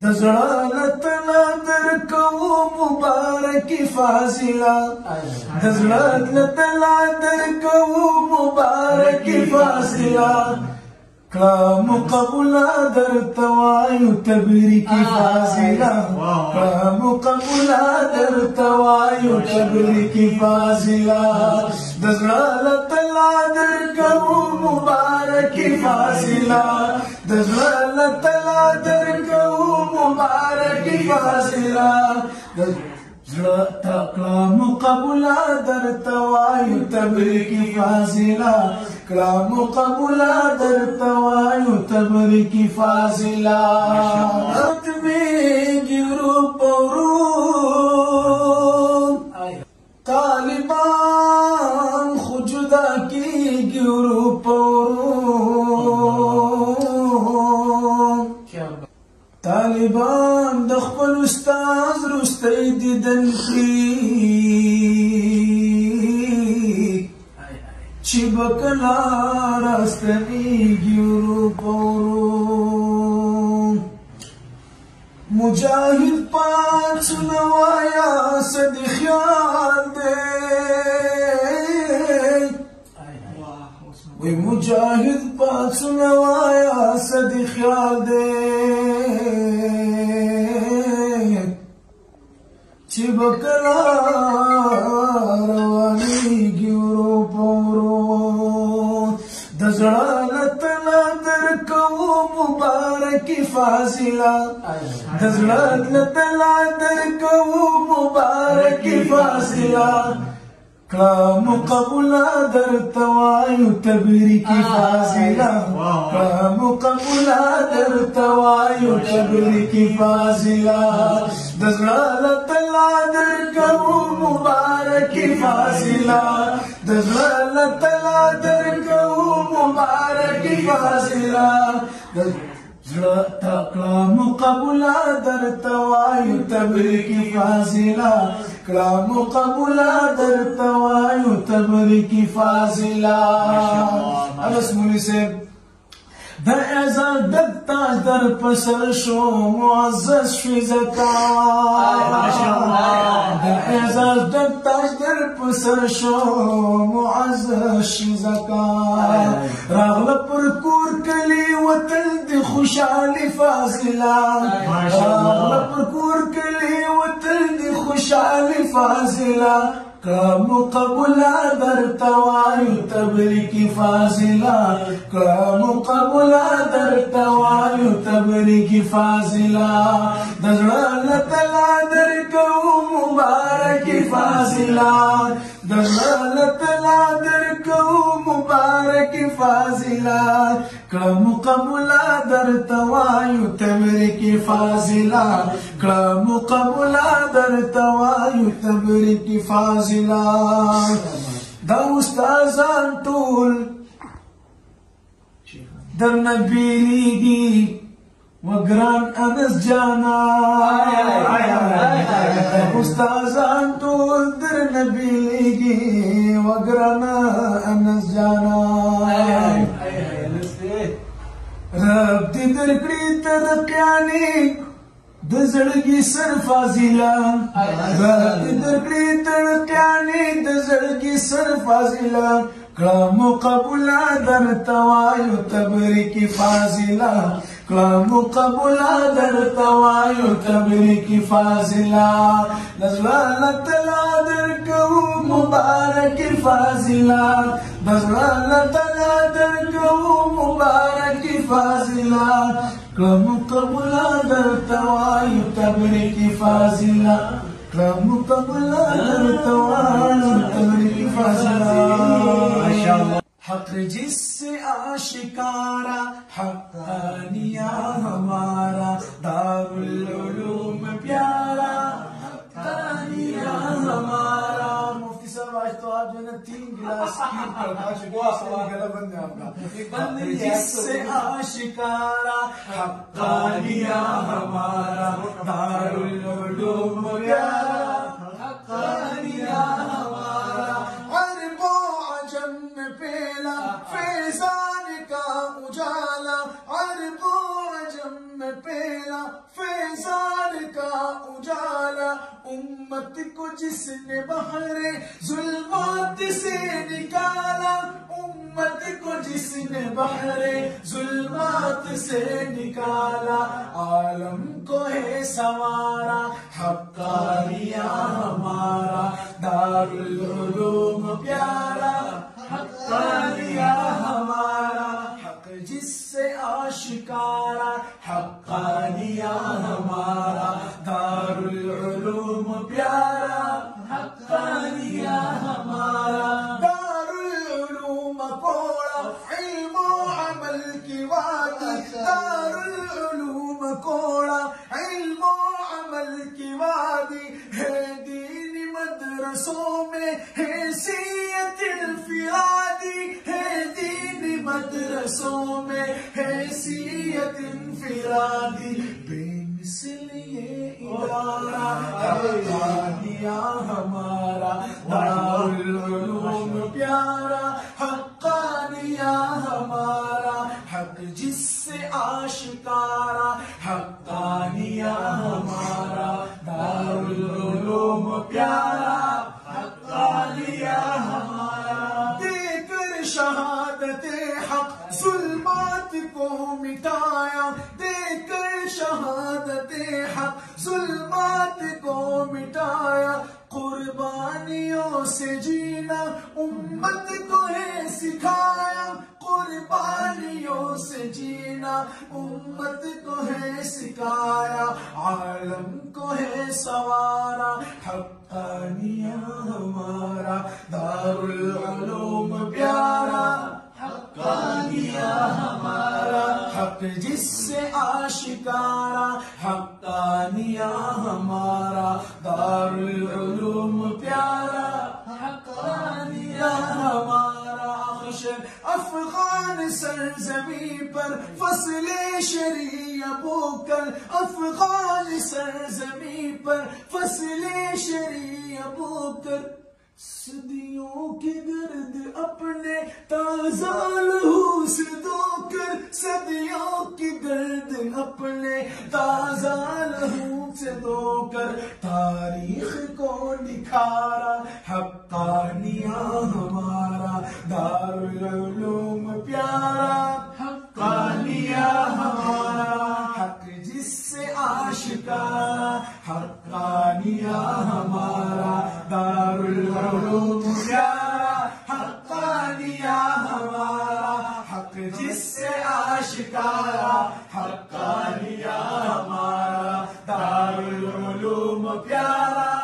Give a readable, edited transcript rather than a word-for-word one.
دزړه تلا درکو مبارکی فاضله دزړه تلا درکو مبارکی فاضله کلام قبول درته وایو تبریکی فاضله کلام قبول درته وایو تبریکی فاضله دزړه تلا درکو مبارکی فاضله دزړه تلا درکو مبارکی فاضله کلام قبول درته وایو تبریکی فاضله کلام قبول درته وایو تبریکی فاضله ختمیږي ورو په ورو طالبان خو جدا کېږي ورو په ورو طالبان د خپل استاد رستی دیدن کړي چې به کله راستنېږي ورو په ورو مجاهد پاڅونه وایه څه د خیال دی وی مجاهد پاڅونه وایه څه د خیال دی چې به کله روانېږي ورو په ورو د زړه نه تله درکوو مبارکي فاضله د زړه نه تله درکوو مبارکي فاضله کلام قبول درته وایو تبریکی فاضله کلام قبول درته وایو تبریکی فاضله د زړه له تله درکوو مبارکي فاضله د زړه له تله درکوو مبارکي فاضله کلام قبول درته وایو تبریکی فاضله کلام قبول درته وایو تبریکی فاضله انس مولوی صاحب د اعزاز د تاج در پسر شو معزز شوی زکات د اعزاز د تاج در پسر شو معزز شوی زکات راغله پر کور کلی وطن د خوشحالي فاضله راغله پر کور کلی وطن د خوشحالي فاضله کلام قبول درته وایو تبریکی فاضله کلام قبول درته وایو تبریکی فاضله د زړه له تله درکوو مبارکي فاضله د زړه له تله درکوو مبارکي فاضله کلام قبول درته وایو تبریکی فاضله کلام قبول درته وایو تبریکی فاضله دا استادان ټول درنه بیلیږي وګران انس جانا استادان ټول درنه بیلیږي وګران انس جانا رب دې درکړي ترقیانې د زړګي سر فاضله رب دې درکړي ترقیانې د زړګي سر فاضله کلام قبول درته وایو تبریکی فاضله کلام قبول درته وایو تبریکی فاضله د زړه له تله درکوو مبارکي فاضله د زړه له تله درکوو مبارکي فاضله کلام قبول درته وایو تبریکی فاضله کلام قبول درته وایو تبریکی فاضله حق جس سے آشکارا حقانیہ ہمارا دارالعلوم پیارا حقانیہ ہمارا مفتی صاحب آج تو آپ جو ہے نا 3 گلاس کھیر پر گلا بن جائے آپ کا حق جس سے آشکارا حقانیہ ہمارا دارالعلوم پیارا حقانیہ ہمارا پیلا فیضان کا اجالا عرب و عجم میں پیلا امت کو جس نے بحر ظلمات سے نکالا، امت کو جس نے بحر ظلمات سے نکالا، عالم کو ہے سنوارا حقانیہ ہمارا، دارالعلوم پیارا حقانیہ ہمارا، حق جس سے آشکارا حقانیہ ہمارا، دارالعلوم پیارا حقانیہ ہمارا، دارالعلوم کوڑا علم و عمل کی وادی، دارالعلوم کوڑا علم و عمل کی وادی، ہے دین مدرسوں میں حیثیت انفرادی، ہے دین مدرسوں میں حیثیت انفرادی، بے مثل یہ ادارہ حقانیہ ہمارا، دارالعلوم پیارا حقانیہ ہمارا، حق جس سے آشکارا حقانیہ ہمارا، دارالعلوم پیارا حقانیہ ہمارا، دے کر شہادت حق ظلمات کو مٹایا، دے کر شہادت حق ظلمات کو مٹایا، قربانیوں سے جینا امت کو ہے سکھایا، قربانیوں سے جینا امت کو ہے سکھایا، عالم کو ہے سنوارا حقانیہ ہمارا، دارالعلوم پیارا حقانیہ ہمارا، حق جس سے آشکارا حقانیہ ہمارا، دارالعلوم پیارا حقانیہ ہمارا، حشر افغان سرزمین پر فصل شریعہ بو کر، افغان سرزمین پر فصل شریعہ بو کر، صدیوں کی گرد اپنے تازہ لہو سے دھو کر، صدیوں کی گرد اپنے تازہ لہو سے دھو کر، تاریخ کو نکھارا حقانیہ ہمارا، دارالعلوم پیارا حقانیہ ہمارا، حق جس سے آشکارا حقانیہ ہمارا، دارالعلوم پیارا حقانیہ ہمارا، حق جس سے آشکارا حقانیہ ہمارا، دارالعلوم پیارا